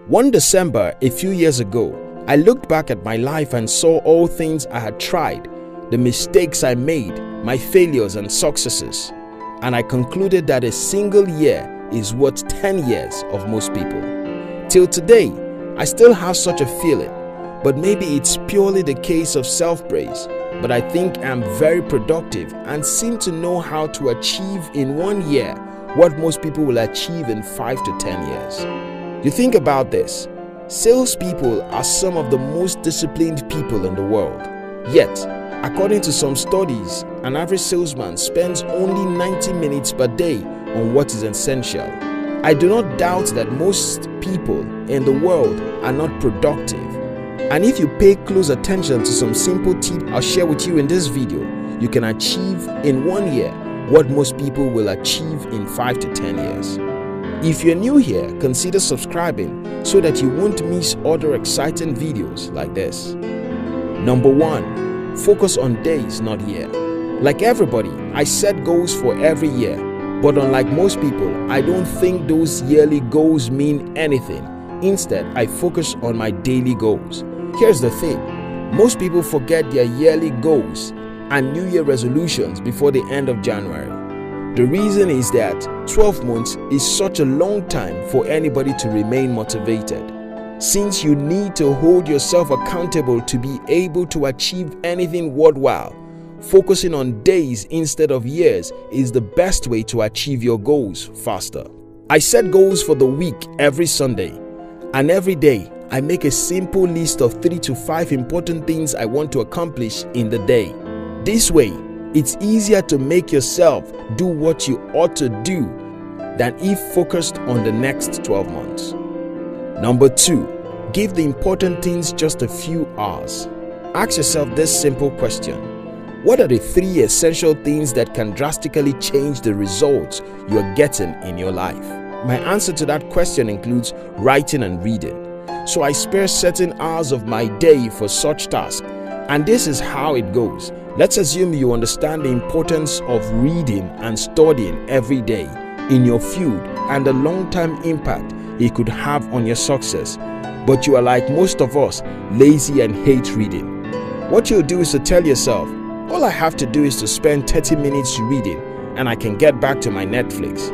One December, a few years ago, I looked back at my life and saw all things I had tried, the mistakes I made, my failures and successes, and I concluded that a single year is worth 10 years of most people. Till today, I still have such a feeling, but maybe it's purely the case of self-praise, but I think I'm very productive and seem to know how to achieve in 1 year what most people will achieve in 5 to 10 years. You think about this, salespeople are some of the most disciplined people in the world. Yet, according to some studies, an average salesman spends only 90 minutes per day on what is essential. I do not doubt that most people in the world are not productive. And if you pay close attention to some simple tips I'll share with you in this video, you can achieve in 1 year what most people will achieve in 5 to 10 years. If you're new here, consider subscribing so that you won't miss other exciting videos like this. Number 1. Focus on days, not year. Like everybody, I set goals for every year, but unlike most people, I don't think those yearly goals mean anything. Instead, I focus on my daily goals. Here's the thing, most people forget their yearly goals and New Year resolutions before the end of January. The reason is that 12 months is such a long time for anybody to remain motivated. Since you need to hold yourself accountable to be able to achieve anything worthwhile, focusing on days instead of years is the best way to achieve your goals faster. I set goals for the week every Sunday, and every day I make a simple list of 3 to 5 important things I want to accomplish in the day. This way, it's easier to make yourself do what you ought to do than if focused on the next 12 months. Number 2. Give the important things just a few hours. Ask yourself this simple question. What are the 3 essential things that can drastically change the results you are getting in your life? My answer to that question includes writing and reading. So I spare certain hours of my day for such tasks. And this is how it goes. Let's assume you understand the importance of reading and studying every day in your field and the long-term impact it could have on your success. But you are like most of us, lazy and hate reading. What you'll do is to tell yourself, all I have to do is to spend 30 minutes reading and I can get back to my Netflix.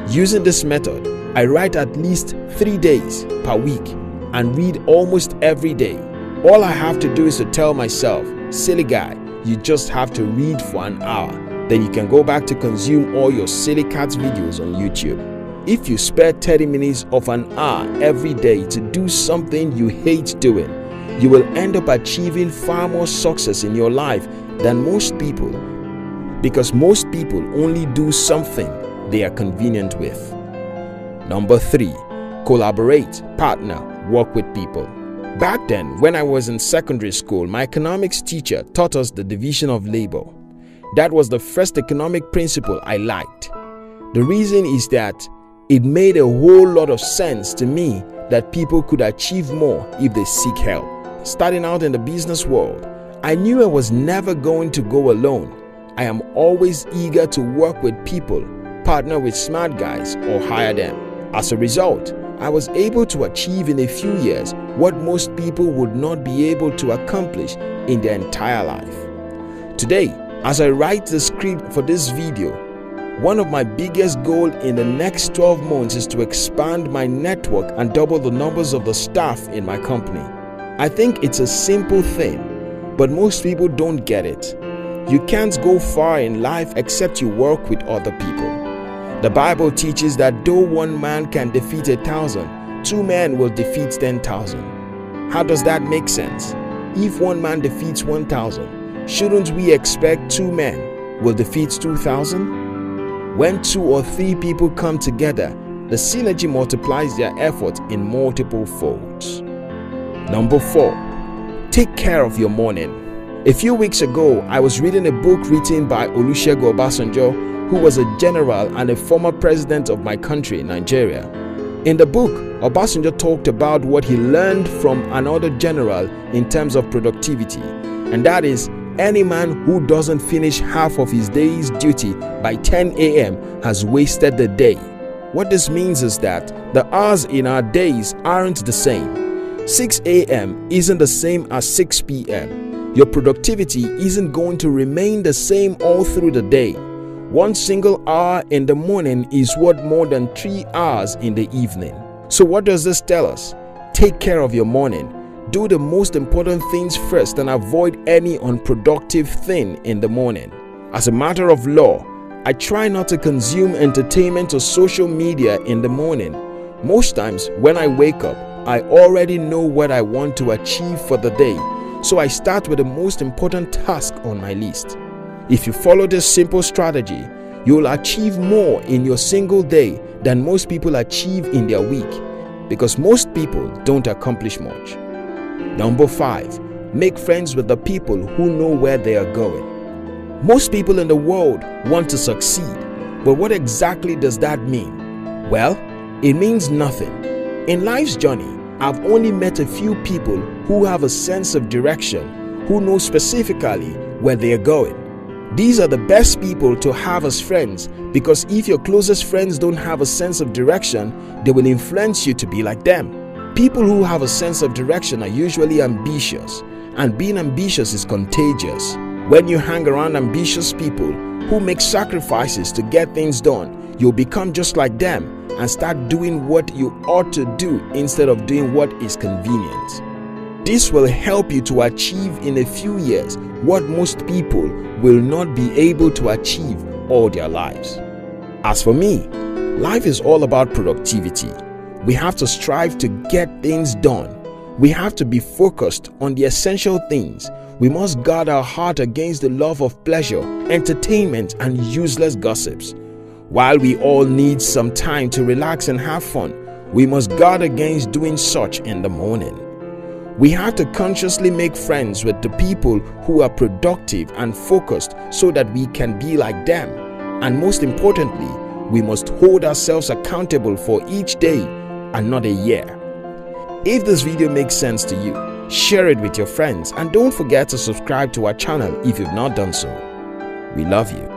Using this method, I write at least 3 days per week and read almost every day. All I have to do is to tell myself, silly guy, you just have to read for an hour. Then you can go back to consume all your silly cats videos on YouTube. If you spare 30 minutes of an hour every day to do something you hate doing, you will end up achieving far more success in your life than most people, because most people only do something they are convenient with. Number 3. Collaborate, partner, work with people. Back then, when I was in secondary school, my economics teacher taught us the division of labor. That was the first economic principle I liked. The reason is that it made a whole lot of sense to me that people could achieve more if they seek help. Starting out in the business world, I knew I was never going to go alone. I am always eager to work with people, partner with smart guys, or hire them. As a result, I was able to achieve in a few years what most people would not be able to accomplish in their entire life. Today, as I write the script for this video, one of my biggest goals in the next 12 months is to expand my network and double the numbers of the staff in my company. I think it's a simple thing, but most people don't get it. You can't go far in life except you work with other people. The Bible teaches that though one man can defeat 1,000, 2 men will defeat 10,000. How does that make sense? If one man defeats 1,000, shouldn't we expect 2 men will defeat 2,000? When 2 or 3 people come together, the synergy multiplies their effort in multiple folds. Number 4. Take care of your morning. A few weeks ago, I was reading a book written by Olusegun Obasanjo, who was a general and a former president of my country, Nigeria. In the book, Obasanjo talked about what he learned from another general in terms of productivity, and that is, any man who doesn't finish half of his day's duty by 10 a.m. has wasted the day. What this means is that the hours in our days aren't the same. 6 a.m. isn't the same as 6 p.m. Your productivity isn't going to remain the same all through the day. One single hour in the morning is worth more than 3 hours in the evening. So what does this tell us? Take care of your morning. Do the most important things first and avoid any unproductive thing in the morning. As a matter of law, I try not to consume entertainment or social media in the morning. Most times when I wake up, I already know what I want to achieve for the day, so I start with the most important task on my list. If you follow this simple strategy, you'll achieve more in your single day than most people achieve in their week, because most people don't accomplish much. Number 5, make friends with the people who know where they are going. Most people in the world want to succeed, but what exactly does that mean? Well, it means nothing. In life's journey, I've only met a few people who have a sense of direction, who know specifically where they are going. These are the best people to have as friends, because if your closest friends don't have a sense of direction, they will influence you to be like them. People who have a sense of direction are usually ambitious, and being ambitious is contagious. When you hang around ambitious people who make sacrifices to get things done, you'll become just like them and start doing what you ought to do instead of doing what is convenient. This will help you to achieve in a few years what most people will not be able to achieve all their lives. As for me, life is all about productivity. We have to strive to get things done. We have to be focused on the essential things. We must guard our heart against the love of pleasure, entertainment, and useless gossips. While we all need some time to relax and have fun, we must guard against doing such in the morning. We have to consciously make friends with the people who are productive and focused so that we can be like them. And most importantly, we must hold ourselves accountable for each day and not a year. If this video makes sense to you, share it with your friends and don't forget to subscribe to our channel if you've not done so. We love you.